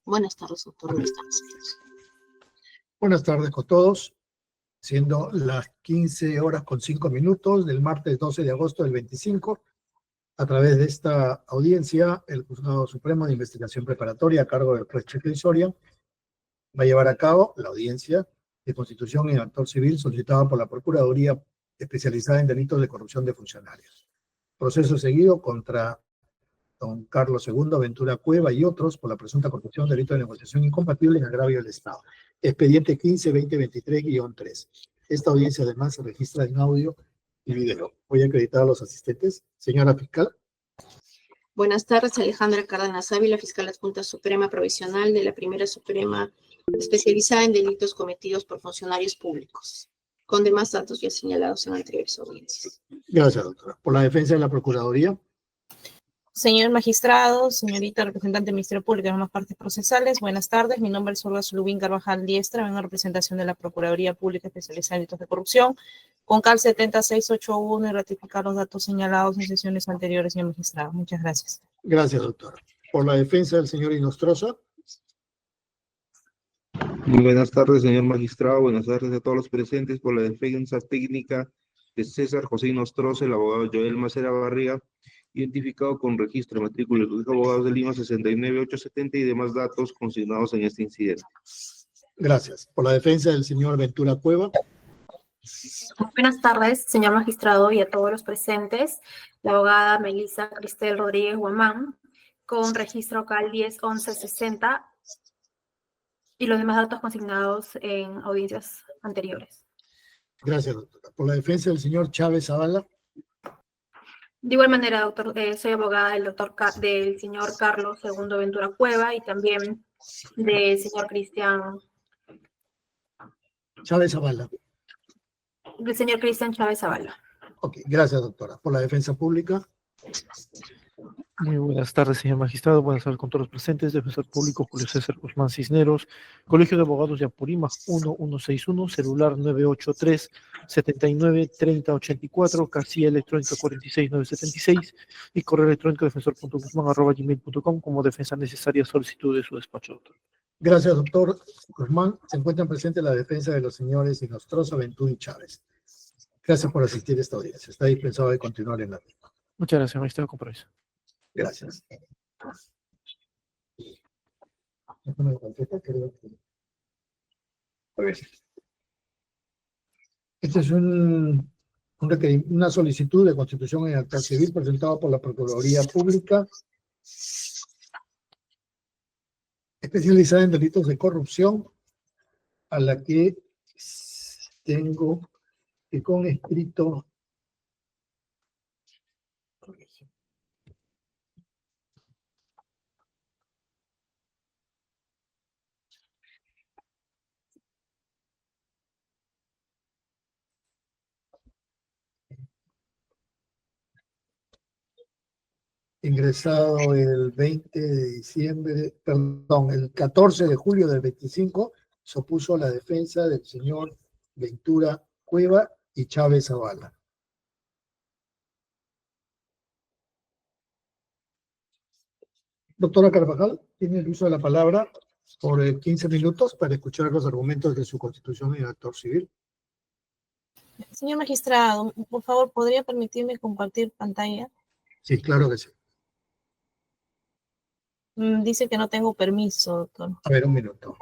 Buenas tardes, doctor. Buenas tardes. Buenas tardes con todos, siendo las 15 horas con 5 minutos del martes 12 de agosto del 25. A través de esta audiencia, el Juzgado Supremo de Investigación Preparatoria, a cargo del juez Cheque Soria, va a llevar a cabo la audiencia de constitución en actor civil solicitada por la Procuraduría especializada en delitos de corrupción de funcionarios. Proceso seguido contra don Carlos II, Ventura Cueva y otros por la presunta corrupción, delito de negociación incompatible en agravio del Estado. Expediente 15-2023-3. Esta audiencia además se registra en audio y video. Voy a acreditar a los asistentes. Señora fiscal. Buenas tardes, Alejandra Cárdenas Ávila, fiscal adjunta suprema provisional de la Primera Suprema especializada en delitos cometidos por funcionarios públicos, con demás datos ya señalados en anteriores audiencias. Gracias, doctora. Por la defensa de la Procuraduría. Señor magistrado, señorita representante del Ministerio Público en ambas partes procesales, buenas tardes. Mi nombre es Olga Zulubín Carvajal Diestra, vengo en representación de la Procuraduría Pública especializada en delitos de corrupción, con CAL 7681 y ratificar los datos señalados en sesiones anteriores, señor magistrado. Muchas gracias. Gracias, doctora. Por la defensa del señor Inostroza. Muy buenas tardes, señor magistrado. Buenas tardes a todos los presentes. Por la defensa técnica de César José Inostroza, el abogado Joel Macera Barriga, identificado con registro de matrícula del Colegio de Abogados de Lima 69870 y demás datos consignados en este incidente. Gracias. Por la defensa del señor Ventura Cueva. Buenas tardes, señor magistrado, y a todos los presentes. La abogada Melissa Cristel Rodríguez Guamán, con registro CAL 101160 y los demás datos consignados en audiencias anteriores. Gracias, doctora. Por la defensa del señor Chávez Zavala. De igual manera, doctor, soy abogada del señor Carlos II Ventura Cueva y también del señor Cristian. Chávez Zavala. Del señor Cristian Chávez Zavala. Ok, gracias, doctora. Por la defensa pública. Muy buenas tardes, señor magistrado. Buenas tardes con todos los presentes. Defensor público Julio César Guzmán Cisneros, Colegio de Abogados de Apurímac 1161, celular 983-79-3084, casilla electrónica 46976 y correo electrónico defensor.guzmán@gmail.com como defensa necesaria solicitud de su despacho, doctor. Gracias, doctor Guzmán. Se encuentran presentes la defensa de los señores Inostroza, Ventura y Chávez. Gracias por asistir a esta audiencia. Está dispensado de continuar en la misma. Muchas gracias, magistrado. Con permiso. Gracias. Esta es una solicitud de constitución en acta civil presentada por la Procuraduría Pública especializada en delitos de corrupción, a la que tengo que con escrito ingresado el 20 de diciembre, perdón, el 14 de julio del 25, se opuso a la defensa del señor Ventura Cueva y Chávez Zavala. Doctora Carvajal, tiene el uso de la palabra por 15 minutos para escuchar los argumentos de su constitución en actor civil. Señor magistrado, por favor, ¿podría permitirme compartir pantalla? Sí, claro que sí. Dice que no tengo permiso, doctor. A ver, un minuto.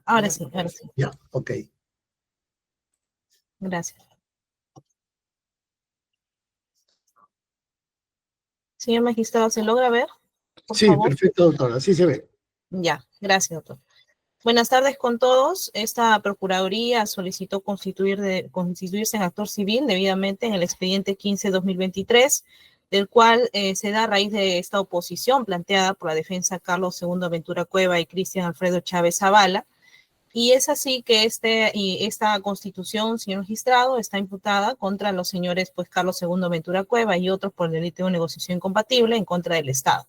Ahora sí, ahora sí. Ya, ok. Gracias. Señor magistrado, ¿se logra ver? Por Sí, favor. perfecto, doctora. Así se ve. Ya, gracias, doctor. Buenas tardes con todos. Esta Procuraduría solicitó constituirse en actor civil debidamente en el expediente 15-2023, del cual se da a raíz de esta oposición planteada por la defensa Carlos II Ventura Cueva y Cristian Alfredo Chávez Zavala. Y es así que esta constitución, señor magistrado, está imputada contra los señores Carlos II Ventura Cueva y otros por el delito de negociación incompatible en contra del Estado.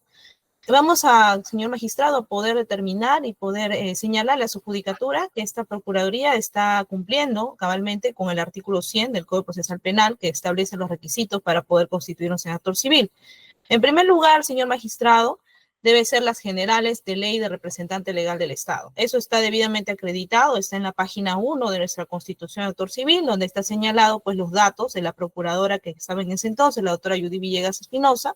Vamos a, señor magistrado, poder determinar y poder señalarle a su judicatura que esta Procuraduría está cumpliendo cabalmente con el artículo 100 del Código Procesal Penal, que establece los requisitos para poder constituirnos en actor civil. En primer lugar, señor magistrado, debe ser las generales de ley de representante legal del Estado. Eso está debidamente acreditado, está en la página 1 de nuestra Constitución de Actor Civil, donde está señalado pues los datos de la procuradora que estaba en ese entonces, la doctora Judy Villegas Espinosa,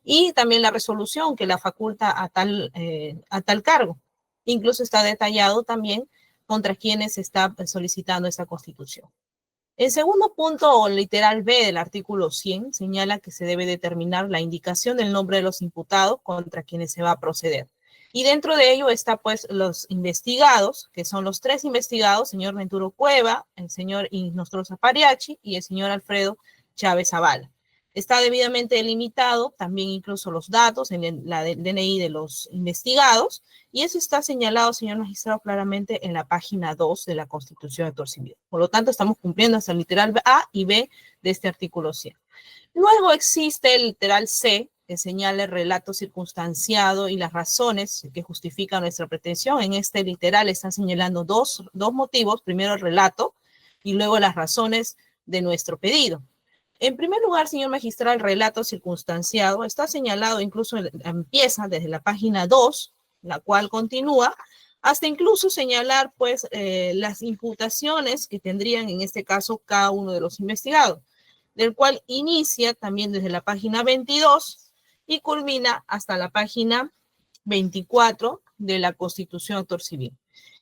y también la resolución que la faculta a tal cargo. Incluso está detallado también contra quienes está solicitando esta constitución. El segundo punto, o literal B del artículo 100, señala que se debe determinar la indicación del nombre de los imputados contra quienes se va a proceder. Y dentro de ello está pues los investigados, que son los 3 investigados, señor Venturo Cueva, el señor Inostroza Pariachi y el señor Alfredo Chávez Zavala. Está debidamente delimitado también incluso los datos en la DNI de los investigados, y eso está señalado, señor magistrado, claramente en la página 2 de la Constitución de Actor Civil. Por lo tanto, estamos cumpliendo hasta el literal A y B de este artículo 100. Luego existe el literal C, que señala el relato circunstanciado y las razones que justifican nuestra pretensión. En este literal están señalando dos motivos, primero el relato y luego las razones de nuestro pedido. En primer lugar, señor magistrado, el relato circunstanciado está señalado, incluso empieza desde la página 2, la cual continúa, hasta incluso señalar pues las imputaciones que tendrían en este caso cada uno de los investigados, del cual inicia también desde la página 22 y culmina hasta la página 24 de la Constitución de Actor Civil.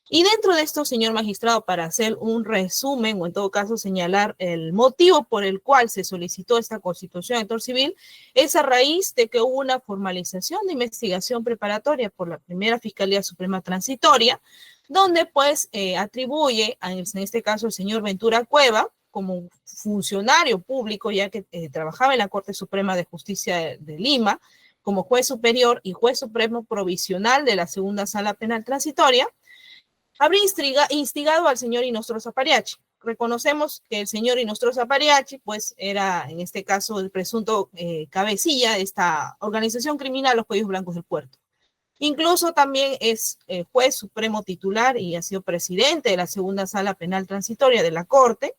Y dentro de esto, señor magistrado, para hacer un resumen, o en todo caso señalar el motivo por el cual se solicitó esta Constitución de Actor Civil, es a raíz de que hubo una formalización de investigación preparatoria por la primera Fiscalía Suprema Transitoria, donde pues atribuye, en este caso el señor Ventura Cueva, como funcionario público, ya que trabajaba en la Corte Suprema de Justicia de Lima, como juez superior y juez supremo provisional de la Segunda Sala Penal Transitoria, habría instigado al señor Inostroza Pariachi. Reconocemos que el señor Inostroza Pariachi, pues, era, en este caso, el presunto cabecilla de esta organización criminal, los Cuellos Blancos del Puerto. Incluso también es juez supremo titular y ha sido presidente de la Segunda Sala Penal Transitoria de la Corte,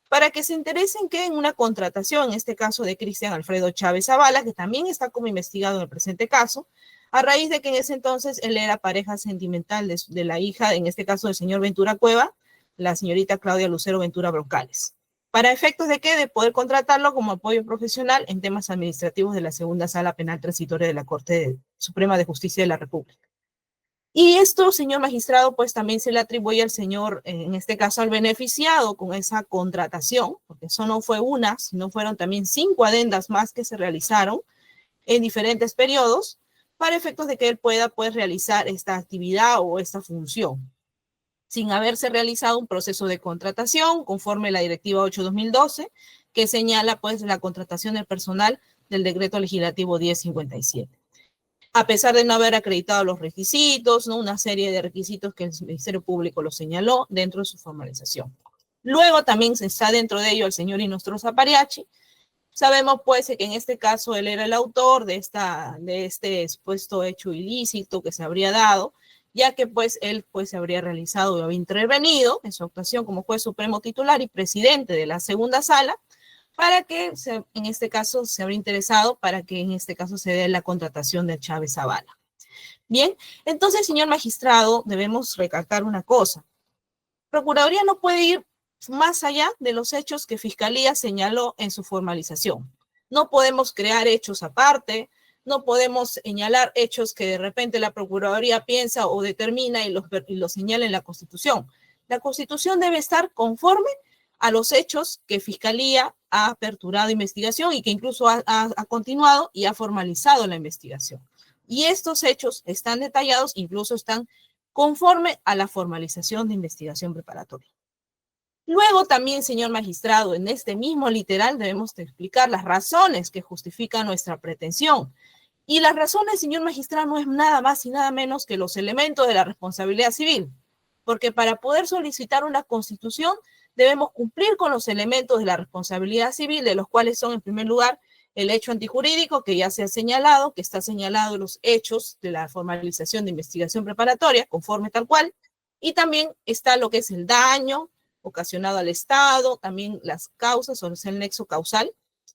para que se interesen que en una contratación, en este caso de Cristian Alfredo Chávez Zavala, que también está como investigado en el presente caso, a raíz de que en ese entonces él era pareja sentimental de la hija, en este caso del señor Ventura Cueva, la señorita Claudia Lucero Ventura Broncales. ¿Para efectos de qué? De poder contratarlo como apoyo profesional en temas administrativos de la Segunda Sala Penal Transitoria de la Corte Suprema de Justicia de la República. Y esto, señor magistrado, pues también se le atribuye al señor, en este caso al beneficiado con esa contratación, porque eso no fue una, sino fueron también 5 adendas más que se realizaron en diferentes periodos, para efectos de que él pueda pues realizar esta actividad o esta función, sin haberse realizado un proceso de contratación conforme a la Directiva 8/2012, que señala pues la contratación del personal del Decreto Legislativo 1057. A pesar de no haber acreditado los requisitos, ¿no? Una serie de requisitos que el Ministerio Público lo señaló dentro de su formalización. Luego también está dentro de ello el señor Inostroza Pariachi. Sabemos pues que en este caso él era el autor de este supuesto hecho ilícito que se habría dado, ya que pues él pues se habría realizado y había intervenido en su actuación como juez supremo titular y presidente de la segunda sala, para que en este caso se habría interesado para que en este caso se dé la contratación de Chávez Zavala. Bien, entonces, señor magistrado, debemos recalcar una cosa. Procuraduría no puede ir más allá de los hechos que Fiscalía señaló en su formalización. No podemos crear hechos aparte, no podemos señalar hechos que de repente la Procuraduría piensa o determina y los señala en la Constitución. La Constitución debe estar conforme a los hechos que Fiscalía ha aperturado investigación y que incluso ha continuado y ha formalizado la investigación. Y estos hechos están detallados, incluso están conforme a la formalización de investigación preparatoria. Luego también, señor magistrado, en este mismo literal debemos explicar las razones que justifican nuestra pretensión. Y las razones, señor magistrado, no es nada más y nada menos que los elementos de la responsabilidad civil. Porque para poder solicitar una constitución debemos cumplir con los elementos de la responsabilidad civil, de los cuales son, en primer lugar, el hecho antijurídico, que ya se ha señalado, que está señalado en los hechos de la formalización de investigación preparatoria, conforme tal cual, y también está lo que es el daño ocasionado al Estado, también las causas, o sea, el nexo causal,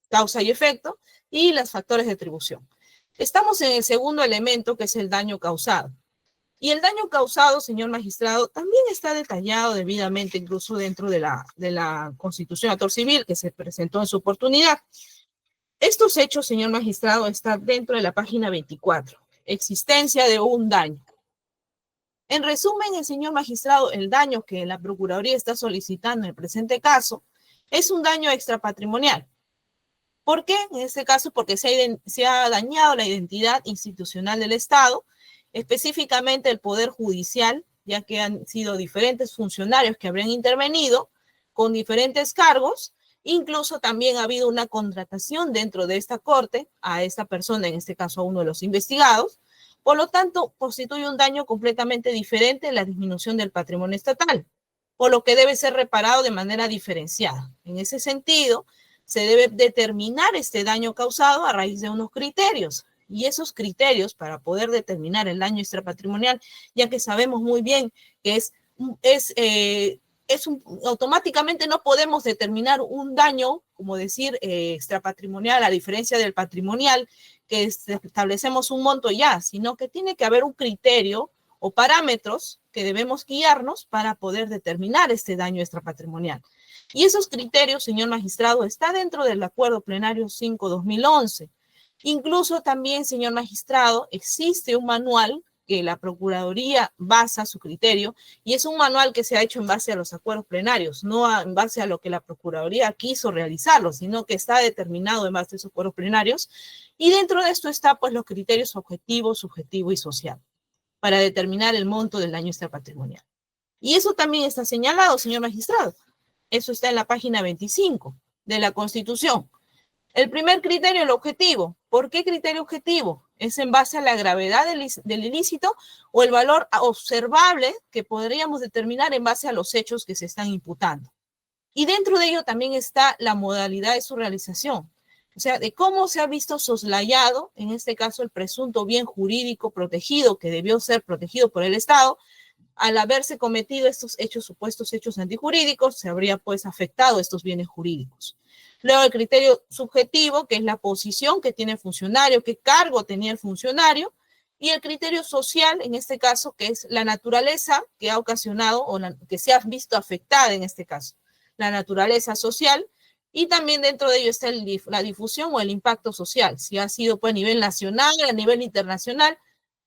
causa y efecto, y los factores de atribución. Estamos en el segundo elemento, que es el daño causado. Y el daño causado, señor magistrado, también está detallado debidamente, incluso dentro de la Constitución Actor Civil, que se presentó en su oportunidad. Estos hechos, señor magistrado, están dentro de la página 24. Existencia de un daño. En resumen, el señor magistrado, el daño que la Procuraduría está solicitando en el presente caso es un daño extrapatrimonial. ¿Por qué? En este caso, porque se ha dañado la identidad institucional del Estado, específicamente el Poder Judicial, ya que han sido diferentes funcionarios que habrían intervenido con diferentes cargos. Incluso también ha habido una contratación dentro de esta corte a esta persona, en este caso a uno de los investigados. Por lo tanto, constituye un daño completamente diferente en la disminución del patrimonio estatal, por lo que debe ser reparado de manera diferenciada. En ese sentido, se debe determinar este daño causado a raíz de unos criterios. Y esos criterios para poder determinar el daño extrapatrimonial, ya que sabemos muy bien que automáticamente no podemos determinar un daño, como decir, extrapatrimonial, a diferencia del patrimonial, que establecemos un monto ya, sino que tiene que haber un criterio o parámetros que debemos guiarnos para poder determinar este daño extrapatrimonial. Y esos criterios, señor magistrado, está dentro del Acuerdo Plenario 5/2011. Incluso también, señor magistrado, existe un manual que la Procuraduría basa su criterio, y es un manual que se ha hecho en base a los acuerdos plenarios, no en base a lo que la Procuraduría quiso realizarlo, sino que está determinado en base a esos acuerdos plenarios, y dentro de esto está pues los criterios objetivo, subjetivo y social, para determinar el monto del daño extrapatrimonial. Y eso también está señalado, señor magistrado. Eso está en la página 25 de la Constitución. El primer criterio, el objetivo. ¿Por qué criterio objetivo? Es en base a la gravedad del ilícito o el valor observable que podríamos determinar en base a los hechos que se están imputando. Y dentro de ello también está la modalidad de su realización. O sea, de cómo se ha visto soslayado, en este caso, el presunto bien jurídico protegido que debió ser protegido por el Estado. Al haberse cometido estos hechos, supuestos hechos antijurídicos, se habría pues afectado estos bienes jurídicos. Luego el criterio subjetivo, que es la posición que tiene el funcionario, qué cargo tenía el funcionario, y el criterio social, en este caso, que es la naturaleza que ha ocasionado o que se ha visto afectada en este caso, la naturaleza social, y también dentro de ello está la difusión o el impacto social, si ha sido pues a nivel nacional, a nivel internacional.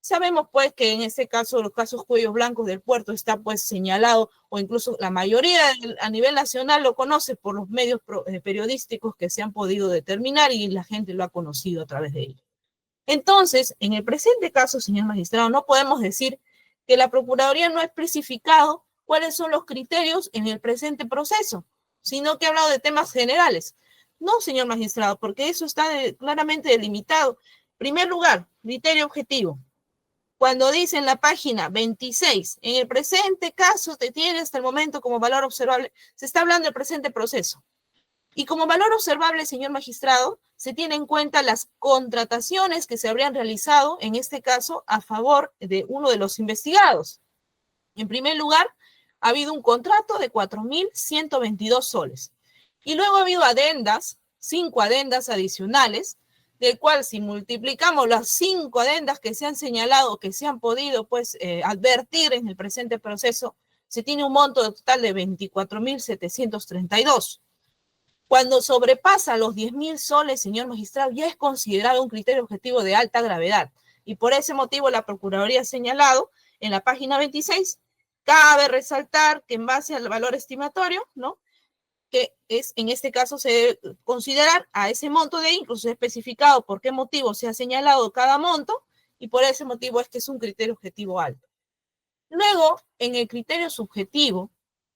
Sabemos pues que en este caso los casos Cuellos Blancos del Puerto está pues señalado, o incluso la mayoría a nivel nacional lo conoce por los medios periodísticos que se han podido determinar y la gente lo ha conocido a través de ello. Entonces, en el presente caso, señor magistrado, no podemos decir que la Procuraduría no ha especificado cuáles son los criterios en el presente proceso, sino que ha hablado de temas generales. No, señor magistrado, porque eso está claramente delimitado. En primer lugar, criterio objetivo. Cuando dice en la página 26, en el presente caso te tiene hasta el momento como valor observable, se está hablando del presente proceso. Y como valor observable, señor magistrado, se tiene en cuenta las contrataciones que se habrían realizado, en este caso, a favor de uno de los investigados. En primer lugar, ha habido un contrato de 4.122 soles. Y luego ha habido adendas, 5 adendas adicionales, del cual si multiplicamos las 5 adendas que se han señalado, que se han podido pues advertir en el presente proceso, se tiene un monto total de 24.732. Cuando sobrepasa los 10.000 soles, señor magistrado, ya es considerado un criterio objetivo de alta gravedad. Y por ese motivo la Procuraduría ha señalado en la página 26, cabe resaltar que en base al valor estimatorio, ¿no?, que es, en este caso, se debe considerar a ese monto de ahí, incluso especificado por qué motivo se ha señalado cada monto, y por ese motivo es que es un criterio objetivo alto. Luego, en el criterio subjetivo,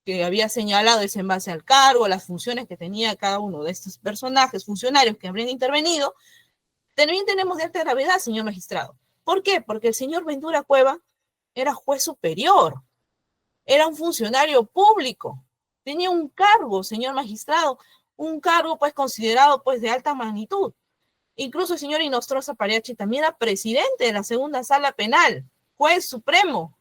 que había señalado es en base al cargo, a las funciones que tenía cada uno de estos personajes, funcionarios que habrían intervenido, también tenemos de alta gravedad, señor magistrado. ¿Por qué? Porque el señor Ventura Cueva era juez superior, era un funcionario público, tenía un cargo, señor magistrado, un cargo pues considerado pues de alta magnitud. Incluso el señor Inostroza Pariachi también era presidente de la segunda sala penal, juez supremo.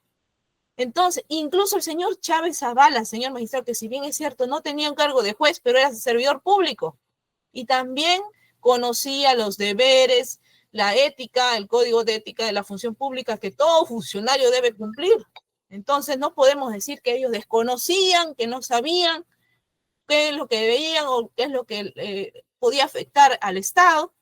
Entonces, incluso el señor Chávez Zavala, señor magistrado, que si bien es cierto no tenía un cargo de juez, pero era servidor público y también conocía los deberes, la ética, el código de ética de la función pública que todo funcionario debe cumplir. Entonces no podemos decir que ellos desconocían, que no sabían qué es lo que veían o qué es lo que podía afectar al Estado.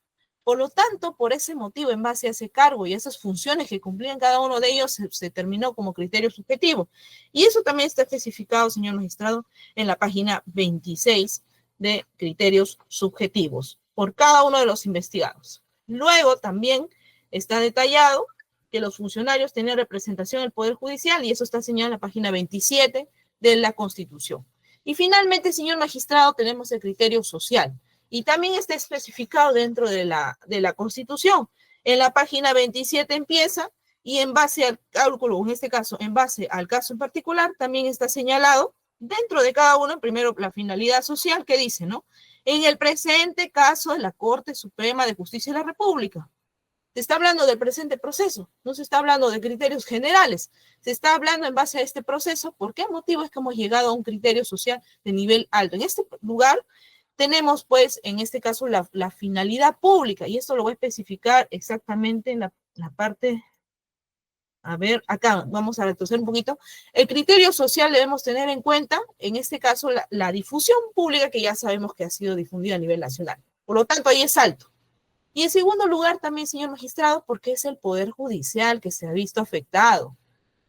Por lo tanto, por ese motivo, en base a ese cargo y esas funciones que cumplían cada uno de ellos, se terminó como criterio subjetivo. Y eso también está especificado, señor magistrado, en la página 26 de criterios subjetivos por cada uno de los investigados. Luego también está detallado que los funcionarios tenían representación en el Poder Judicial y eso está señalado en la página 27 de la Constitución. Y finalmente, señor magistrado, tenemos el criterio social y también está especificado dentro de la Constitución. En la página 27 empieza y en base al cálculo, en este caso, en base al caso en particular, también está señalado dentro de cada uno, primero la finalidad social que dice, ¿no? En el presente caso de la Corte Suprema de Justicia de la República. Se está hablando del presente proceso, no se está hablando de criterios generales, se está hablando en base a este proceso. ¿Por qué motivo es que hemos llegado a un criterio social de nivel alto? En este lugar tenemos, pues, en este caso, la finalidad pública, y esto lo voy a especificar exactamente en la parte, a ver, acá vamos a retroceder un poquito. El criterio social debemos tener en cuenta, en este caso, la difusión pública que ya sabemos que ha sido difundida a nivel nacional. Por lo tanto, ahí es alto. Y en segundo lugar también, señor magistrado, porque es el Poder Judicial que se ha visto afectado.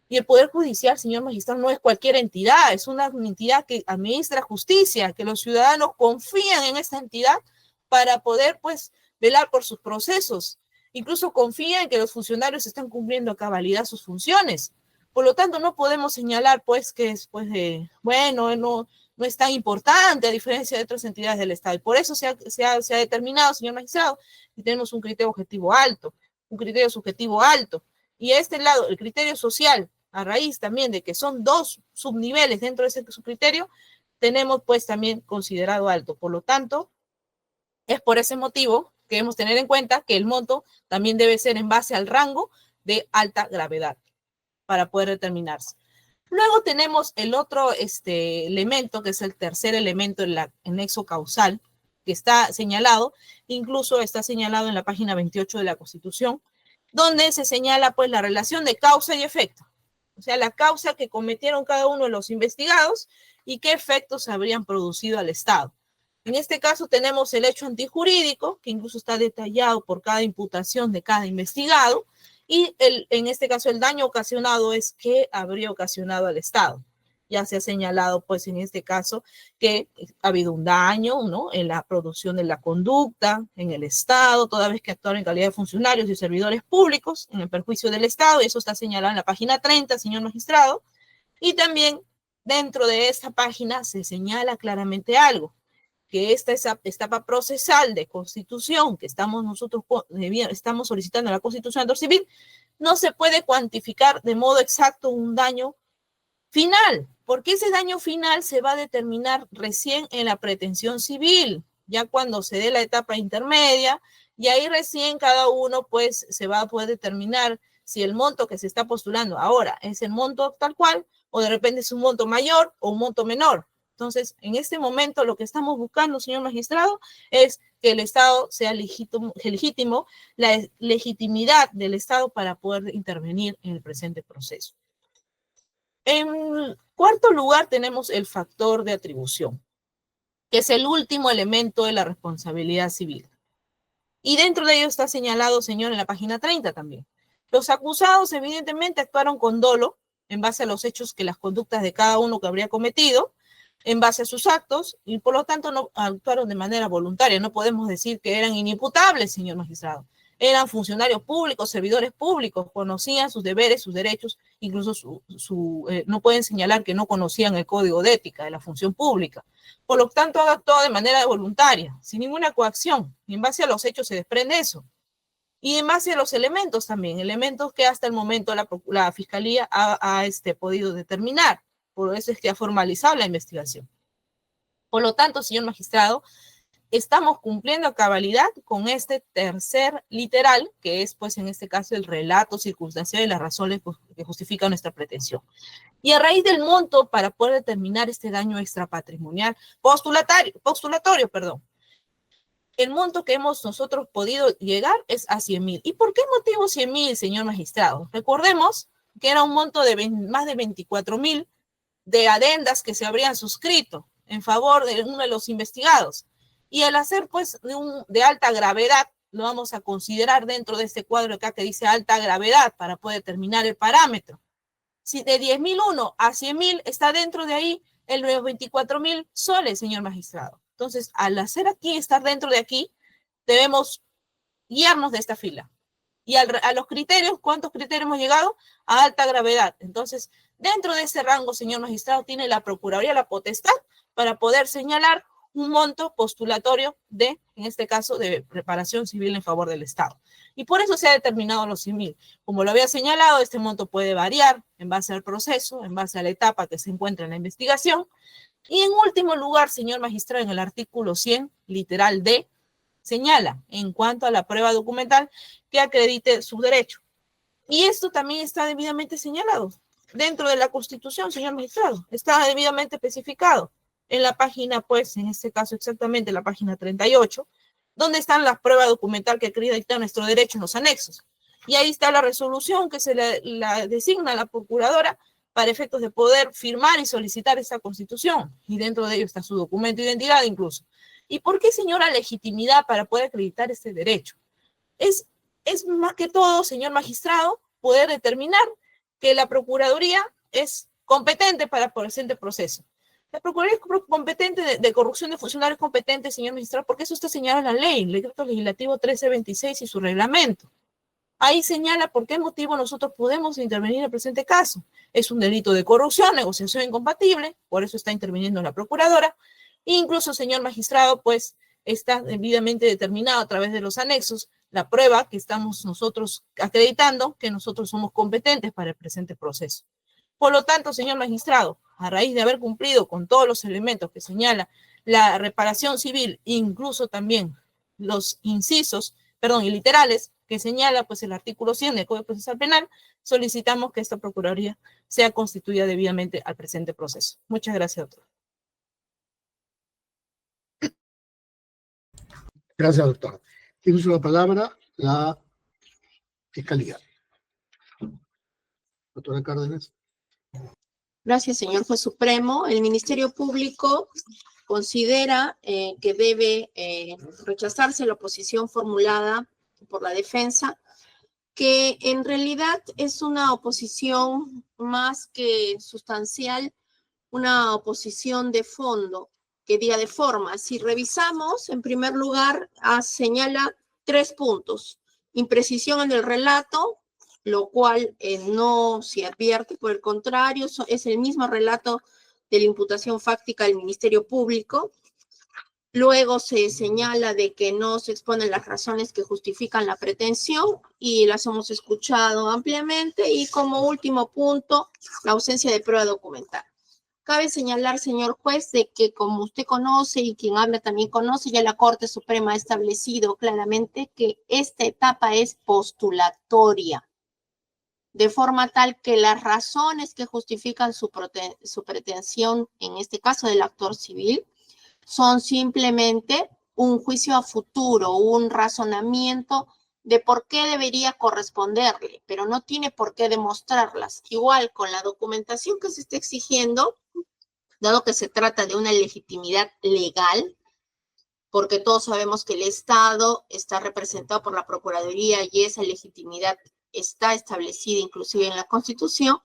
Y el Poder Judicial, señor magistrado, no es cualquier entidad, es una entidad que administra justicia, que los ciudadanos confían en esta entidad para poder, pues, velar por sus procesos. Incluso confían en que los funcionarios están cumpliendo a cabalidad sus funciones. Por lo tanto, no podemos señalar, pues, que es, pues, bueno, no es tan importante a diferencia de otras entidades del Estado. Y por eso se ha determinado, señor magistrado, que tenemos un criterio objetivo alto, un criterio subjetivo alto. Y a este lado, el criterio social, a raíz también de que son dos subniveles dentro de ese subcriterio, tenemos pues también considerado alto. Por lo tanto, es por ese motivo que debemos tener en cuenta que el monto también debe ser en base al rango de alta gravedad para poder determinarse. Luego tenemos el otro elemento, que es el tercer elemento en el nexo causal, que está señalado, incluso está señalado en la página 28 de la Constitución, donde se señala pues la relación de causa y efecto. O sea, la causa que cometieron cada uno de los investigados y qué efectos habrían producido al Estado. En este caso tenemos el hecho antijurídico, que incluso está detallado por cada imputación de cada investigado, y en este caso el daño ocasionado es qué habría ocasionado al Estado. Ya se ha señalado, pues en este caso, que ha habido un daño, ¿no?, en la producción de la conducta, en el Estado, toda vez que actuaron en calidad de funcionarios y servidores públicos, en el perjuicio del Estado, y eso está señalado en la página 30, señor magistrado, y también dentro de esta página se señala claramente algo, que esta etapa procesal de constitución que estamos solicitando en la Constitución Civil, no se puede cuantificar de modo exacto un daño final, porque ese daño final se va a determinar recién en la pretensión civil, ya cuando se dé la etapa intermedia, y ahí recién cada uno pues se va a poder determinar si el monto que se está postulando ahora es el monto tal cual, o de repente es un monto mayor o un monto menor. Entonces, en este momento lo que estamos buscando, señor magistrado, es que el Estado sea legítimo, la legitimidad del Estado para poder intervenir en el presente proceso. En cuarto lugar tenemos el factor de atribución, que es el último elemento de la responsabilidad civil. Y dentro de ello está señalado, señor, en la página 30 también. Los acusados evidentemente actuaron con dolo en base a los hechos que las conductas de cada uno que habría cometido, en base a sus actos, y por lo tanto no actuaron de manera voluntaria. No podemos decir que eran inimputables, señor magistrado. Eran funcionarios públicos, servidores públicos, conocían sus deberes, sus derechos, incluso no pueden señalar que no conocían el código de ética de la función pública. Por lo tanto, han actuado de manera voluntaria, sin ninguna coacción, y en base a los hechos se desprende eso. Y en base a los elementos también, elementos que hasta el momento la Fiscalía ha podido determinar. Por eso es que ha formalizado la investigación. Por lo tanto, señor magistrado, estamos cumpliendo a cabalidad con este tercer literal, que es, pues, en este caso, el relato circunstancial y las razones que justifican nuestra pretensión. Y a raíz del monto, para poder determinar este daño extrapatrimonial, postulatorio, el monto que hemos nosotros podido llegar es a 100.000. ¿Y por qué motivo 100.000, señor magistrado? Recordemos que era un monto de más de 24.000 de adendas que se habrían suscrito en favor de uno de los investigados. Y al hacer, pues, de alta gravedad, lo vamos a considerar dentro de este cuadro acá que dice alta gravedad para poder determinar el parámetro. Si de 10.001 a 100.000 está dentro de ahí el 24.000 soles, señor magistrado. Entonces, al hacer aquí, estar dentro de aquí, debemos guiarnos de esta fila. Y a los criterios, ¿cuántos criterios hemos llegado? A alta gravedad. Entonces, dentro de ese rango, señor magistrado, tiene la Procuraduría la potestad para poder señalar un monto postulatorio de, en este caso, de reparación civil en favor del Estado. Y por eso se ha determinado los 100.000. Como lo había señalado, este monto puede variar en base al proceso, en base a la etapa que se encuentra en la investigación. Y en último lugar, señor magistrado, en el artículo 100, literal D, señala en cuanto a la prueba documental que acredite su derecho. Y esto también está debidamente señalado dentro de la Constitución, señor magistrado. Está debidamente especificado en la página, pues, en este caso exactamente la página 38, donde están las pruebas documental que acredita nuestro derecho en los anexos. Y ahí está la resolución que se la designa a la procuradora para efectos de poder firmar y solicitar esta Constitución. Y dentro de ello está su documento de identidad incluso. ¿Y por qué, señora, legitimidad para poder acreditar este derecho? Es más que todo, señor magistrado, poder determinar que la Procuraduría es competente para el presente proceso. La Procuraduría es competente de corrupción de funcionarios competentes, señor magistrado, porque eso está señalado en la ley, el decreto legislativo 1326 y su reglamento. Ahí señala por qué motivo nosotros podemos intervenir en el presente caso. Es un delito de corrupción, negociación incompatible, por eso está interviniendo la Procuradora. E incluso, señor magistrado, pues está debidamente determinado a través de los anexos la prueba que estamos nosotros acreditando que nosotros somos competentes para el presente proceso. Por lo tanto, señor magistrado, a raíz de haber cumplido con todos los elementos que señala la reparación civil, incluso también los incisos, y literales, que señala pues el artículo 100 del Código Procesal Penal, solicitamos que esta Procuraduría sea constituida debidamente al presente proceso. Muchas gracias, doctor. Gracias, doctora. Tiene uso de la palabra la Fiscalía. Doctora Cárdenas. Gracias, señor juez supremo. El Ministerio Público considera que debe rechazarse la oposición formulada por la defensa, que en realidad es una oposición más que sustancial, una oposición de fondo, que diga de forma. Si revisamos, en primer lugar, señala 3 puntos. Imprecisión en el relato, lo cual no se advierte, por el contrario, es el mismo relato de la imputación fáctica del Ministerio Público. Luego se señala de que no se exponen las razones que justifican la pretensión y las hemos escuchado ampliamente. Y como último punto, la ausencia de prueba documental. Cabe señalar, señor juez, de que como usted conoce y quien habla también conoce, ya la Corte Suprema ha establecido claramente que esta etapa es postulatoria, de forma tal que las razones que justifican su pretensión, en este caso del actor civil, son simplemente un juicio a futuro, un razonamiento de por qué debería corresponderle, pero no tiene por qué demostrarlas. Igual con la documentación que se está exigiendo, dado que se trata de una legitimidad legal, porque todos sabemos que el Estado está representado por la Procuraduría y esa legitimidad está establecida inclusive en la Constitución.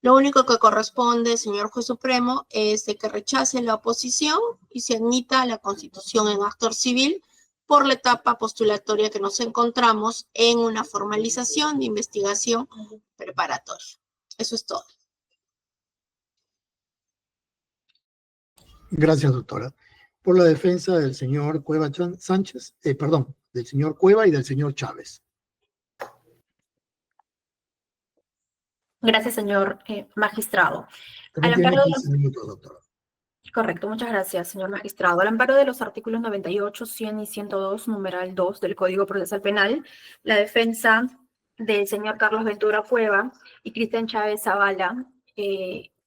Lo único que corresponde, señor juez supremo, es de que rechace la oposición y se admita la constitución en actor civil por la etapa postulatoria que nos encontramos en una formalización de investigación preparatoria. Eso es todo. Gracias, doctora. Por la defensa del señor Cueva Sánchez, del señor Cueva y del señor Chávez. Gracias, señor magistrado. También Al amparo tiene 15 minutos, doctora. Correcto, muchas gracias, señor magistrado. Al amparo de los artículos 98, 100 y 102, numeral 2 del Código Procesal Penal, la defensa del señor Carlos Ventura Cueva y Cristian Chávez Zavala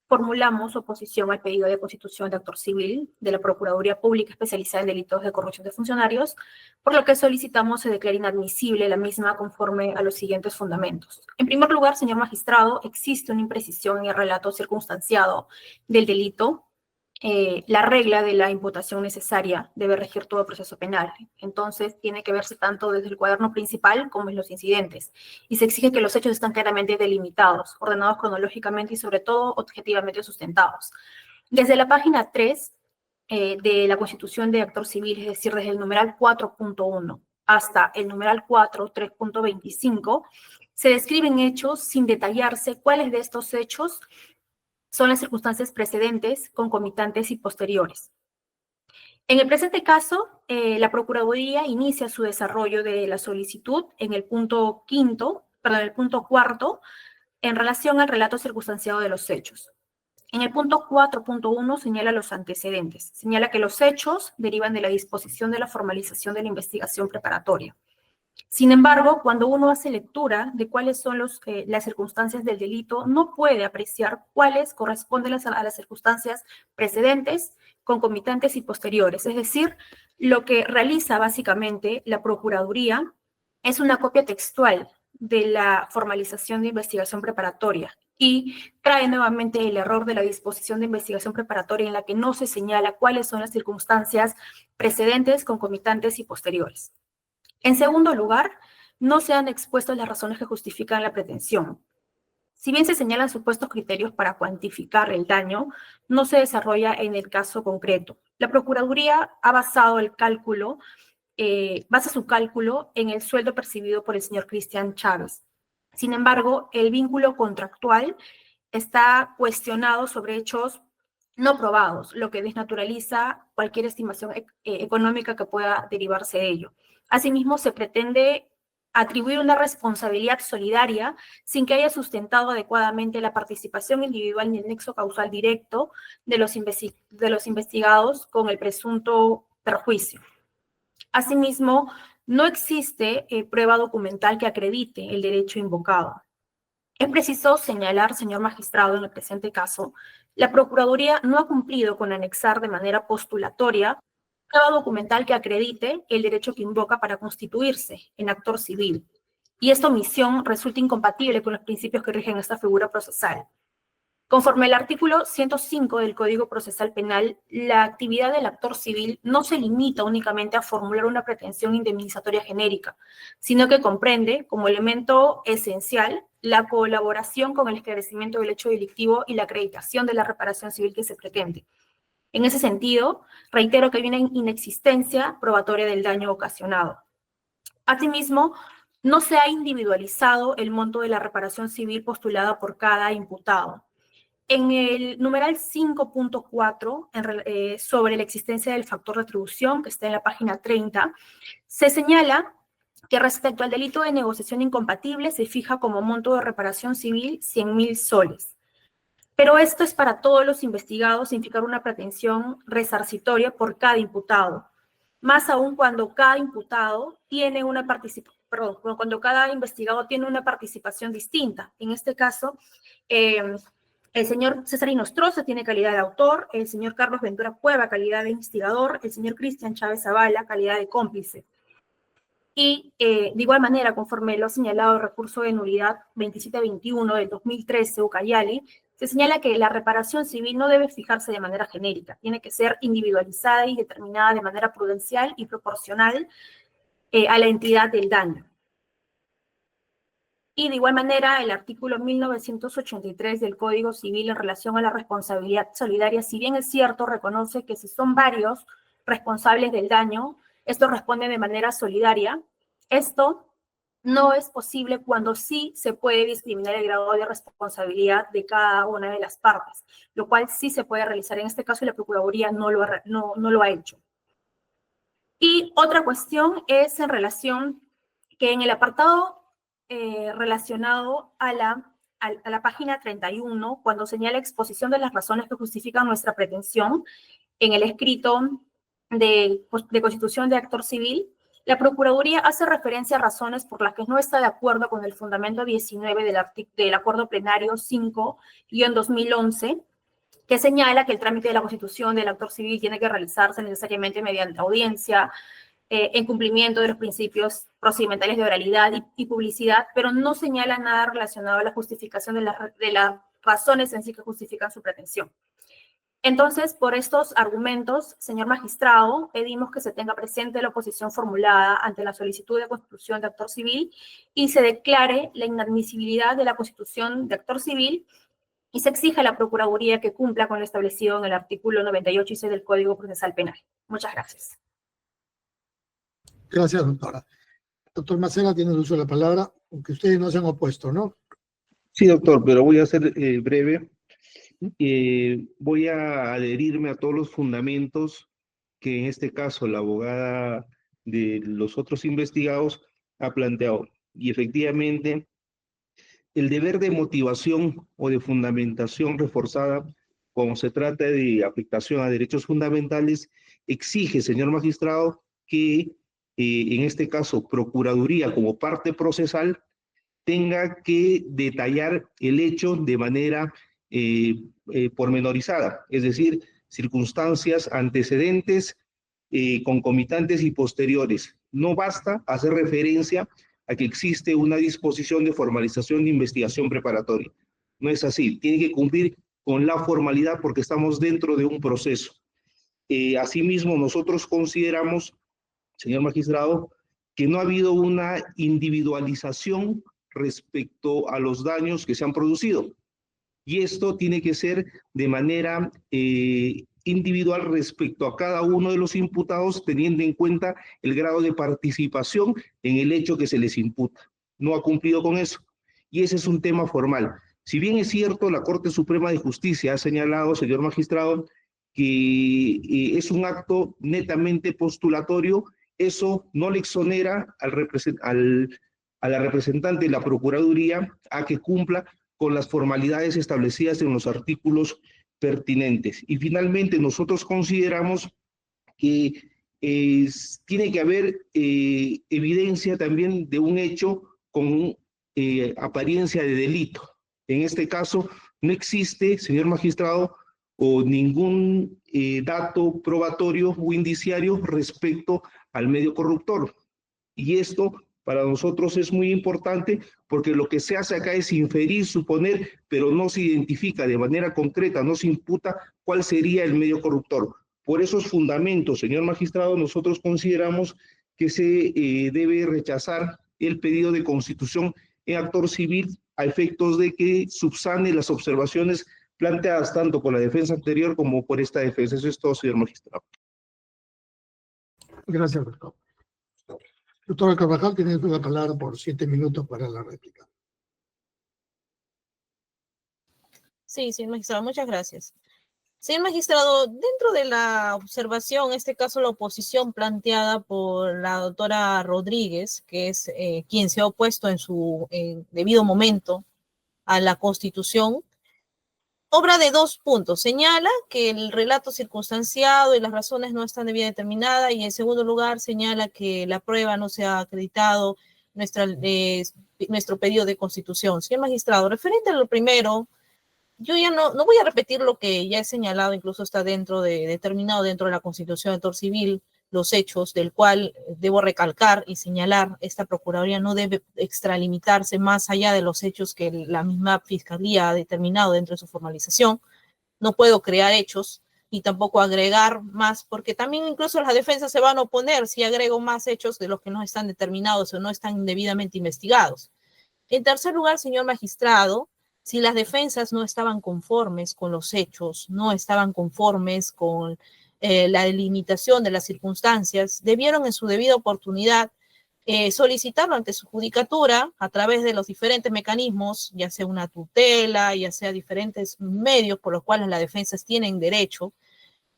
formulamos oposición al pedido de constitución de actor civil de la Procuraduría Pública Especializada en Delitos de Corrupción de Funcionarios, por lo que solicitamos se declare inadmisible la misma conforme a los siguientes fundamentos. En primer lugar, señor magistrado, existe una imprecisión en el relato circunstanciado del delito. La regla de la imputación necesaria debe regir todo proceso penal. Entonces, tiene que verse tanto desde el cuaderno principal como en los incidentes. Y se exige que los hechos estén claramente delimitados, ordenados cronológicamente y, sobre todo, objetivamente sustentados. Desde la página 3 de la Constitución de Actor Civil, es decir, desde el numeral 4.1 hasta el numeral 4, 3.25, se describen hechos sin detallarse cuáles de estos hechos son las circunstancias precedentes, concomitantes y posteriores. En el presente caso, la Procuraduría inicia su desarrollo de la solicitud en el punto cuarto, en relación al relato circunstanciado de los hechos. En el punto 4.1 señala los antecedentes. Señala que los hechos derivan de la disposición de la formalización de la investigación preparatoria. Sin embargo, cuando uno hace lectura de cuáles son las circunstancias del delito, no puede apreciar cuáles corresponden a las circunstancias precedentes, concomitantes y posteriores. Es decir, lo que realiza básicamente la Procuraduría es una copia textual de la formalización de investigación preparatoria y trae nuevamente el error de la disposición de investigación preparatoria en la que no se señala cuáles son las circunstancias precedentes, concomitantes y posteriores. En segundo lugar, no se han expuesto las razones que justifican la pretensión. Si bien se señalan supuestos criterios para cuantificar el daño, no se desarrolla en el caso concreto. La Procuraduría ha basado el cálculo, basa su cálculo en el sueldo percibido por el señor Cristian Chávez. Sin embargo, el vínculo contractual está cuestionado sobre hechos no probados, lo que desnaturaliza cualquier estimación económica que pueda derivarse de ello. Asimismo, se pretende atribuir una responsabilidad solidaria sin que haya sustentado adecuadamente la participación individual ni el nexo causal directo de los investigados con el presunto perjuicio. Asimismo, no existe prueba documental que acredite el derecho invocado. Es preciso señalar, señor magistrado, en el presente caso, la Procuraduría no ha cumplido con anexar de manera postulatoria prueba documental que acredite el derecho que invoca para constituirse en actor civil. Y esta omisión resulta incompatible con los principios que rigen esta figura procesal. Conforme al artículo 105 del Código Procesal Penal, la actividad del actor civil no se limita únicamente a formular una pretensión indemnizatoria genérica, sino que comprende como elemento esencial la colaboración con el esclarecimiento del hecho delictivo y la acreditación de la reparación civil que se pretende. En ese sentido, reitero que hay una inexistencia probatoria del daño ocasionado. Asimismo, no se ha individualizado el monto de la reparación civil postulada por cada imputado. En el numeral 5.4, sobre la existencia del factor de retribución, que está en la página 30, se señala que respecto al delito de negociación incompatible se fija como monto de reparación civil 100.000 soles. Pero esto es para todos los investigados sin fijar una pretensión resarcitoria por cada imputado. Más aún cuando cada imputado tiene cuando cada investigado tiene una participación distinta. En este caso, el señor César Inostroza tiene calidad de autor, el señor Carlos Ventura Cueva, calidad de investigador, el señor Cristian Chávez Zavala, calidad de cómplice. Y de igual manera, conforme lo ha señalado el recurso de nulidad 2721 del 2013, Ucayali, se señala que la reparación civil no debe fijarse de manera genérica, tiene que ser individualizada y determinada de manera prudencial y proporcional a la entidad del daño. Y de igual manera, el artículo 1983 del Código Civil en relación a la responsabilidad solidaria, si bien es cierto, reconoce que si son varios responsables del daño, esto responde de manera solidaria. Esto no es posible cuando sí se puede discriminar el grado de responsabilidad de cada una de las partes, lo cual sí se puede realizar. En este caso, la Procuraduría no lo ha hecho. Y otra cuestión es en relación que en el apartado relacionado a la página 31, cuando señala exposición de las razones que justifican nuestra pretensión en el escrito de constitución de actor civil, la Procuraduría hace referencia a razones por las que no está de acuerdo con el fundamento 19 del Acuerdo Plenario 5-2011, que señala que el trámite de la constitución del actor civil tiene que realizarse necesariamente mediante audiencia, en cumplimiento de los principios procedimentales de oralidad y publicidad, pero no señala nada relacionado a la justificación de las razones en sí que justifican su pretensión. Entonces, por estos argumentos, señor magistrado, pedimos que se tenga presente la oposición formulada ante la solicitud de constitución de actor civil y se declare la inadmisibilidad de la constitución de actor civil y se exige a la Procuraduría que cumpla con lo establecido en el artículo 98 y 6 del Código Procesal Penal. Muchas gracias. Gracias, doctora. Doctor Macera, tiene el uso de la palabra, aunque ustedes no se han opuesto, ¿no? Sí, doctor, pero voy a ser breve. Voy a adherirme a todos los fundamentos que en este caso la abogada de los otros investigados ha planteado. Y efectivamente, el deber de motivación o de fundamentación reforzada, cuando se trata de afectación a derechos fundamentales, exige, señor magistrado, que en este caso Procuraduría como parte procesal tenga que detallar el hecho de manera pormenorizada, es decir, circunstancias antecedentes, concomitantes y posteriores. No basta hacer referencia a que existe una disposición de formalización de investigación preparatoria. No es así, tiene que cumplir con la formalidad porque estamos dentro de un proceso. Asimismo, nosotros consideramos, señor magistrado, que no ha habido una individualización respecto a los daños que se han producido. Y esto tiene que ser de manera individual respecto a cada uno de los imputados, teniendo en cuenta el grado de participación en el hecho que se les imputa. No ha cumplido con eso. Y ese es un tema formal. Si bien es cierto, la Corte Suprema de Justicia ha señalado, señor magistrado, que es un acto netamente postulatorio, eso no le exonera a la representante de la Procuraduría a que cumpla con las formalidades establecidas en los artículos pertinentes. Y finalmente, nosotros consideramos que tiene que haber evidencia también de un hecho con apariencia de delito. En este caso, no existe, señor magistrado, o ningún dato probatorio o indiciario respecto al medio corruptor. Y esto para nosotros es muy importante porque lo que se hace acá es inferir, suponer, pero no se identifica de manera concreta, no se imputa cuál sería el medio corruptor. Por esos fundamentos, señor magistrado, nosotros consideramos que se debe rechazar el pedido de constitución en actor civil a efectos de que subsane las observaciones planteadas tanto por la defensa anterior como por esta defensa. Eso es todo, señor magistrado. Gracias, doctor. Doctora Carvajal, tiene la palabra por 7 minutos para la réplica. Sí, señor magistrado, muchas gracias. Señor magistrado, dentro de la observación, en este caso la oposición planteada por la doctora Rodríguez, que es quien se ha opuesto en su debido momento a la Constitución, obra de 2 puntos. Señala que el relato circunstanciado y las razones no están debidamente determinadas y en segundo lugar señala que la prueba no se ha acreditado nuestro pedido de constitución. Señor magistrado, referente a lo primero, yo ya no voy a repetir lo que ya he señalado, incluso está determinado dentro de la Constitución de actor civil, los hechos del cual debo recalcar y señalar, esta Procuraduría no debe extralimitarse más allá de los hechos que la misma Fiscalía ha determinado dentro de su formalización. No puedo crear hechos ni tampoco agregar más, porque también incluso las defensas se van a oponer si agrego más hechos de los que no están determinados o no están debidamente investigados. En tercer lugar, señor magistrado, si las defensas no estaban conformes con los hechos, no estaban conformes con la delimitación de las circunstancias, debieron en su debida oportunidad solicitarlo ante su judicatura a través de los diferentes mecanismos, ya sea una tutela, ya sea diferentes medios por los cuales las defensas tienen derecho.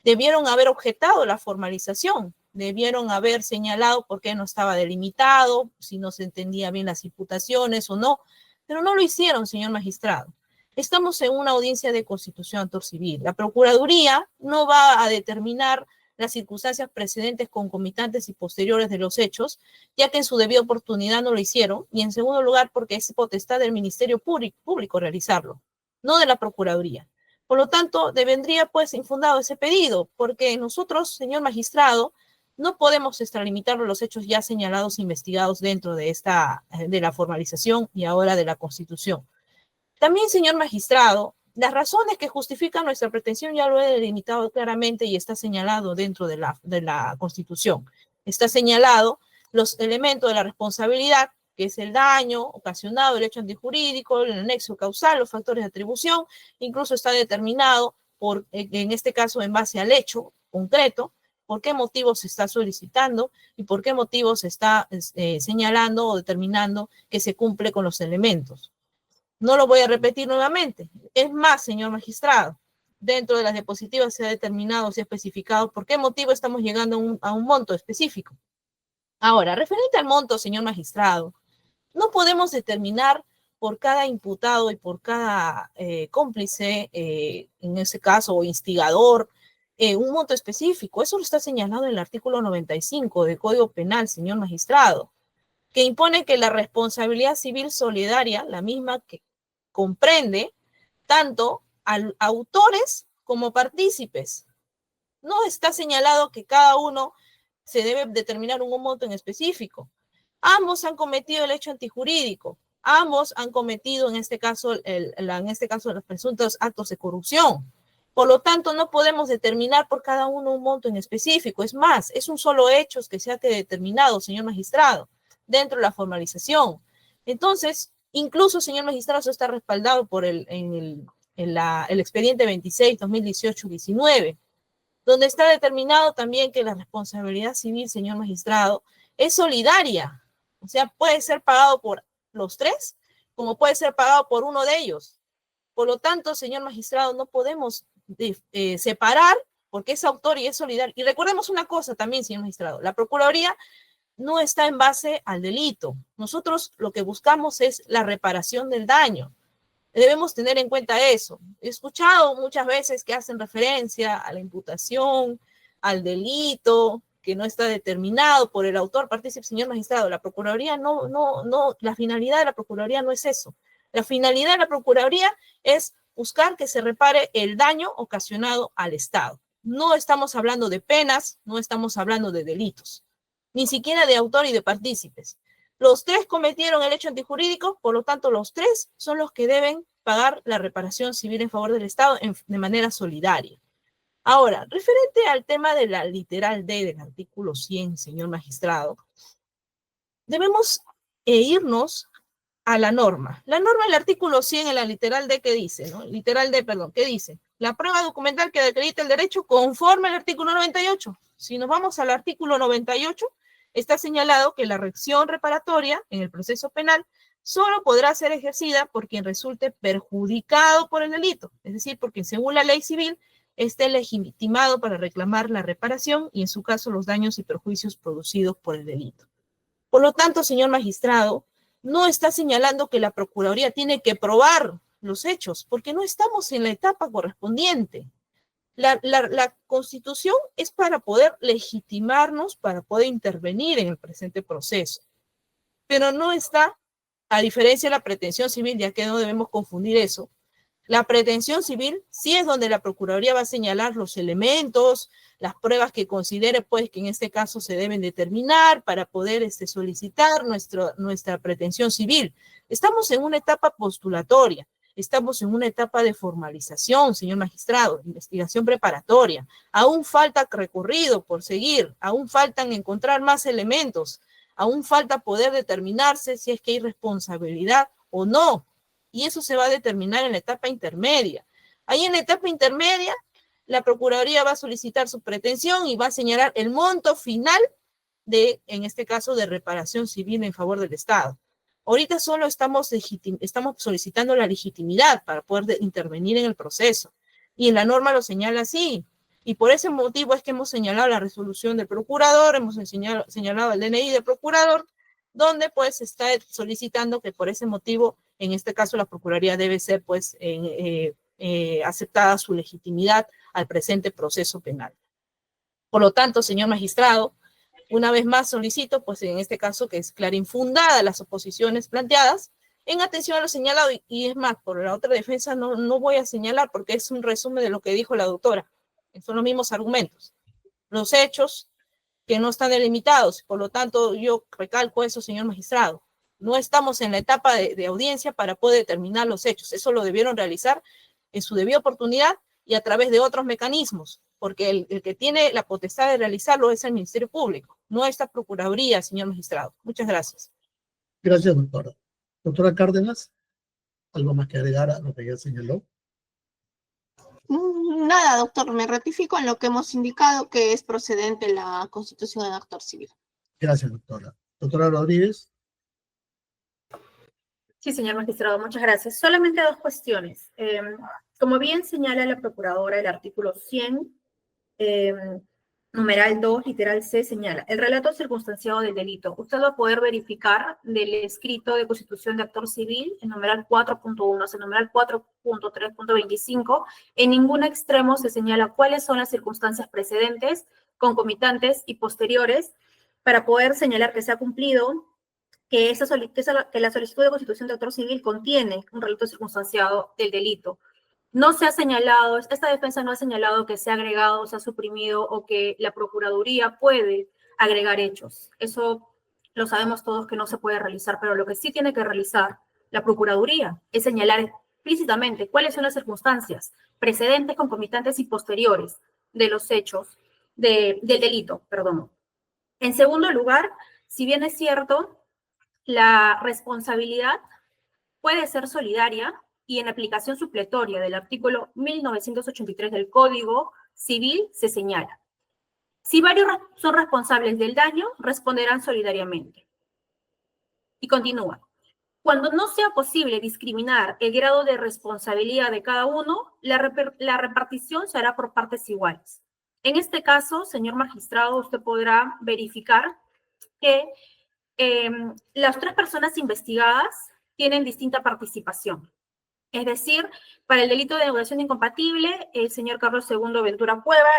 Debieron haber objetado la formalización, debieron haber señalado por qué no estaba delimitado, si no se entendía bien las imputaciones o no, pero no lo hicieron, señor magistrado. Estamos en una audiencia de constitución actor civil. La Procuraduría no va a determinar las circunstancias precedentes, concomitantes y posteriores de los hechos, ya que en su debida oportunidad no lo hicieron, y en segundo lugar porque es potestad del Ministerio Público realizarlo, no de la Procuraduría. Por lo tanto, devendría pues infundado ese pedido, porque nosotros, señor magistrado, no podemos extralimitar los hechos ya señalados e investigados dentro de de la formalización y ahora de la Constitución. También, señor magistrado, las razones que justifican nuestra pretensión ya lo he delimitado claramente y está señalado dentro de la Constitución. Está señalado los elementos de la responsabilidad, que es el daño ocasionado, el hecho antijurídico, el anexo causal, los factores de atribución, incluso está determinado en este caso en base al hecho concreto, por qué motivo se está solicitando y por qué motivo se está señalando o determinando que se cumple con los elementos. No lo voy a repetir nuevamente. Es más, señor magistrado, dentro de las diapositivas se ha determinado, se ha especificado por qué motivo estamos llegando a un monto específico. Ahora, referente al monto, señor magistrado, no podemos determinar por cada imputado y por cada cómplice, en ese caso, o instigador, un monto específico. Eso lo está señalado en el artículo 95 del Código Penal, señor magistrado, que impone que la responsabilidad civil solidaria, la misma que comprende tanto a autores como partícipes. No está señalado que cada uno se debe determinar un monto en específico. Ambos han cometido el hecho antijurídico. Ambos han cometido, en este caso, los presuntos actos de corrupción. Por lo tanto, no podemos determinar por cada uno un monto en específico. Es más, es un solo hecho que se ha determinado, señor magistrado, dentro de la formalización. Entonces, incluso, señor magistrado, eso está respaldado por el expediente 26/2018-19, donde está determinado también que la responsabilidad civil, señor magistrado, es solidaria. O sea, puede ser pagado por los tres, como puede ser pagado por uno de ellos. Por lo tanto, señor magistrado, no podemos separar porque es autor y es solidario. Y recordemos una cosa también, señor magistrado, la Procuraduría no está en base al delito. Nosotros lo que buscamos es la reparación del daño. Debemos tener en cuenta eso. He escuchado muchas veces que hacen referencia a la imputación, al delito, que no está determinado por el autor, partícipe, señor magistrado. La Procuraduría la finalidad de la Procuraduría no es eso. La finalidad de la Procuraduría es buscar que se repare el daño ocasionado al Estado. No estamos hablando de penas, no estamos hablando de delitos, ni siquiera de autor y de partícipes. Los tres cometieron el hecho antijurídico, por lo tanto, los tres son los que deben pagar la reparación civil en favor del Estado de manera solidaria. Ahora, referente al tema de la literal D del artículo 100, señor magistrado, debemos irnos a la norma. La norma del artículo 100 en la literal D, ¿qué dice? ¿No? Literal D, perdón, ¿qué dice? La prueba documental que acredita el derecho conforme al artículo 98. Si nos vamos al artículo 98, está señalado que la acción reparatoria en el proceso penal solo podrá ser ejercida por quien resulte perjudicado por el delito, es decir, por quien según la ley civil esté legitimado para reclamar la reparación y en su caso los daños y perjuicios producidos por el delito. Por lo tanto, señor magistrado, no está señalando que la Procuraduría tiene que probar los hechos, porque no estamos en la etapa correspondiente. La Constitución es para poder legitimarnos, para poder intervenir en el presente proceso, pero no está, a diferencia de la pretensión civil, ya que no debemos confundir eso. La pretensión civil sí es donde la Procuraduría va a señalar los elementos, las pruebas que considere, pues, que en este caso se deben determinar para poder solicitar nuestra pretensión civil. Estamos en una etapa postulatoria. Estamos en una etapa de formalización, señor magistrado, investigación preparatoria. Aún falta recorrido por seguir, aún faltan encontrar más elementos, aún falta poder determinarse si es que hay responsabilidad o no. Y eso se va a determinar en la etapa intermedia. Ahí en la etapa intermedia, la Procuraduría va a solicitar su pretensión y va a señalar el monto final en este caso, de reparación civil en favor del Estado. Ahorita solo estamos solicitando la legitimidad para poder intervenir en el proceso. Y en la norma lo señala así. Y por ese motivo es que hemos señalado la resolución del procurador, hemos señalado el DNI del procurador, donde pues está solicitando que por ese motivo, en este caso la Procuraduría debe ser pues aceptada su legitimidad al presente proceso penal. Por lo tanto, señor magistrado, una vez más solicito, pues en este caso que es clara infundada las oposiciones planteadas En atención a lo señalado, y es más, por la otra defensa no voy a señalar porque es un resumen de lo que dijo la doctora. Son los mismos argumentos. Los hechos que no están delimitados, por lo tanto yo recalco eso, señor magistrado. No estamos en la etapa de audiencia para poder determinar los hechos. Eso lo debieron realizar en su debida oportunidad y a través de otros mecanismos, porque el que tiene la potestad de realizarlo es el Ministerio Público, no esta Procuraduría, señor magistrado. Muchas gracias. Gracias, doctora. Doctora Cárdenas, ¿algo más que agregar a lo que ya señaló? Nada, doctor, me ratifico en lo que hemos indicado que es procedente la constitución del actor civil. Gracias, doctora. Doctora Rodríguez. Sí, señor magistrado, muchas gracias. Solamente dos cuestiones. Como bien señala la procuradora, el artículo 100, numeral 2, literal C, señala, el relato circunstanciado del delito. Usted va a poder verificar del escrito de constitución de actor civil, el numeral 4.1, el numeral 4.3.25, en ningún extremo se señala cuáles son las circunstancias precedentes, concomitantes y posteriores para poder señalar que se ha cumplido que la solicitud de constitución de actor civil contiene un relato circunstanciado del delito. No se ha señalado, esta defensa no ha señalado que se ha agregado, se ha suprimido o que la Procuraduría puede agregar hechos. Eso lo sabemos todos que no se puede realizar, pero lo que sí tiene que realizar la Procuraduría es señalar explícitamente cuáles son las circunstancias precedentes, concomitantes y posteriores de los hechos del delito, perdón. En segundo lugar, si bien es cierto, la responsabilidad puede ser solidaria y en aplicación supletoria del artículo 1983 del Código Civil se señala. Si varios son responsables del daño, responderán solidariamente. Y continúa. Cuando no sea posible discriminar el grado de responsabilidad de cada uno, la repartición se hará por partes iguales. En este caso, señor magistrado, usted podrá verificar que las tres personas investigadas tienen distinta participación. Es decir, para el delito de negociación incompatible, el señor Carlos II Ventura Cueva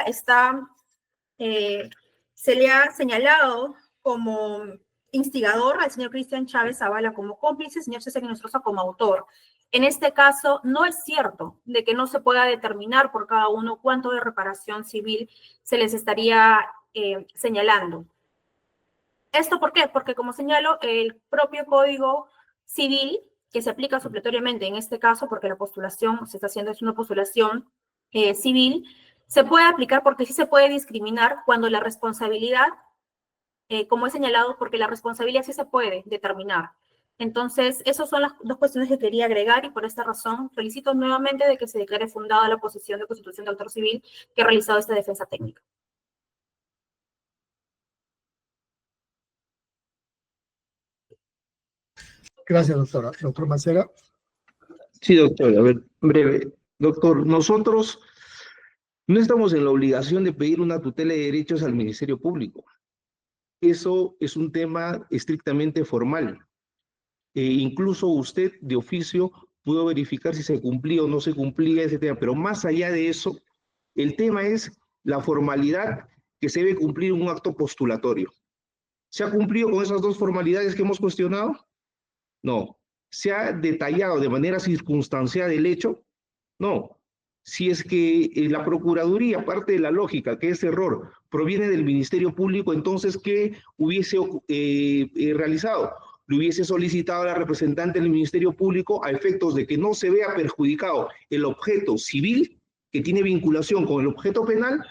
se le ha señalado como instigador, al señor Cristian Chávez Zavala como cómplice, al señor César Inostroza como autor. En este caso, no es cierto de que no se pueda determinar por cada uno cuánto de reparación civil se les estaría señalando. ¿Esto por qué? Porque, como señalo, el propio Código Civil, que se aplica supletoriamente en este caso, porque la postulación se está haciendo, es una postulación civil, se puede aplicar porque sí se puede discriminar cuando la responsabilidad, como he señalado, porque la responsabilidad sí se puede determinar. Entonces, esas son las dos cuestiones que quería agregar y por esta razón felicito nuevamente de que se declare fundada la posición de constitución de autor civil que ha realizado esta defensa técnica. Gracias, doctora. Doctor Mancera. Sí, doctor, a ver, breve. Doctor, nosotros no estamos en la obligación de pedir una tutela de derechos al Ministerio Público. Eso es un tema estrictamente formal. Incluso usted, de oficio, pudo verificar si se cumplía o no se cumplía ese tema, pero más allá de eso, el tema es la formalidad que se debe cumplir en un acto postulatorio. ¿Se ha cumplido con esas dos formalidades que hemos cuestionado? No. ¿Se ha detallado de manera circunstancial el hecho? No. Si es que la Procuraduría, parte de la lógica que ese error proviene del Ministerio Público, entonces, ¿qué hubiese realizado? Le hubiese solicitado a la representante del Ministerio Público a efectos de que no se vea perjudicado el objeto civil que tiene vinculación con el objeto penal,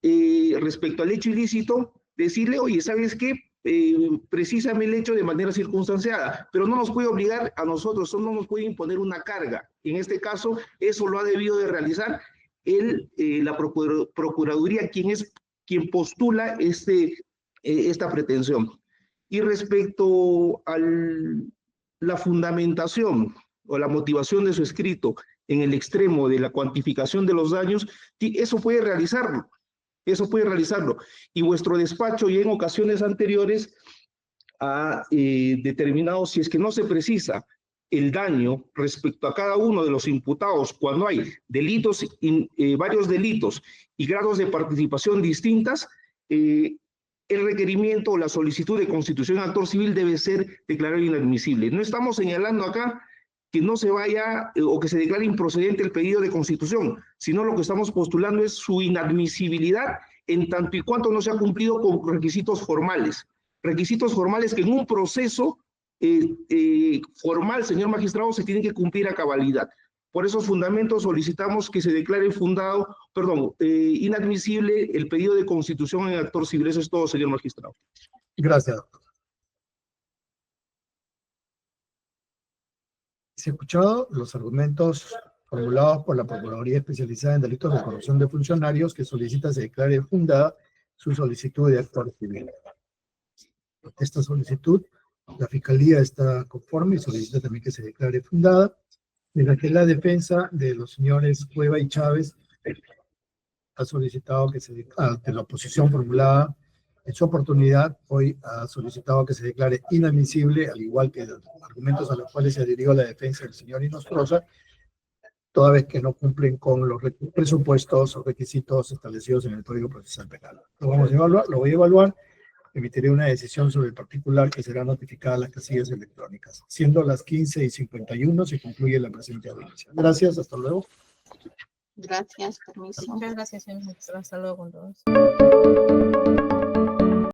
respecto al hecho ilícito, decirle, oye, ¿sabes qué? Precisame el hecho de manera circunstanciada, pero no nos puede obligar a nosotros, eso no nos puede imponer una carga. En este caso, eso lo ha debido de realizar la Procuraduría, quien postula esta pretensión. Y respecto a la fundamentación o la motivación de su escrito en el extremo de la cuantificación de los daños, eso puede realizarlo. Eso puede realizarlo. Y vuestro despacho ya en ocasiones anteriores ha determinado, si es que no se precisa el daño respecto a cada uno de los imputados cuando hay delitos, varios delitos y grados de participación distintas, el requerimiento o la solicitud de constitución de actor civil debe ser declarado inadmisible. No estamos señalando acá que no se vaya o que se declare improcedente el pedido de constitución, sino lo que estamos postulando es su inadmisibilidad en tanto y cuanto no se ha cumplido con requisitos formales que en un proceso formal, señor magistrado, se tienen que cumplir a cabalidad. Por esos fundamentos solicitamos que se declare inadmisible el pedido de constitución en actor civil. Eso es todo, señor magistrado. Gracias, doctor. Se han escuchado los argumentos formulados por la Procuraduría Especializada en Delitos de Corrupción de Funcionarios, que solicita se declare fundada su solicitud de actor civil. Esta solicitud, la Fiscalía está conforme y solicita también que se declare fundada, mientras que la defensa de los señores Cueva y Chávez ha solicitado que se de la oposición formulada en su oportunidad, hoy ha solicitado que se declare inadmisible, al igual que los argumentos a los cuales se adhirió la defensa del señor Inostroza, toda vez que no cumplen con los presupuestos o requisitos establecidos en el Código Procesal Penal. Lo voy a evaluar, emitiré una decisión sobre el particular que será notificada a las casillas electrónicas. Siendo las 15:51, se concluye la presente audiencia. Gracias, hasta luego. Gracias, permiso. Muchas gracias, señor magistrado. Hasta luego con todos.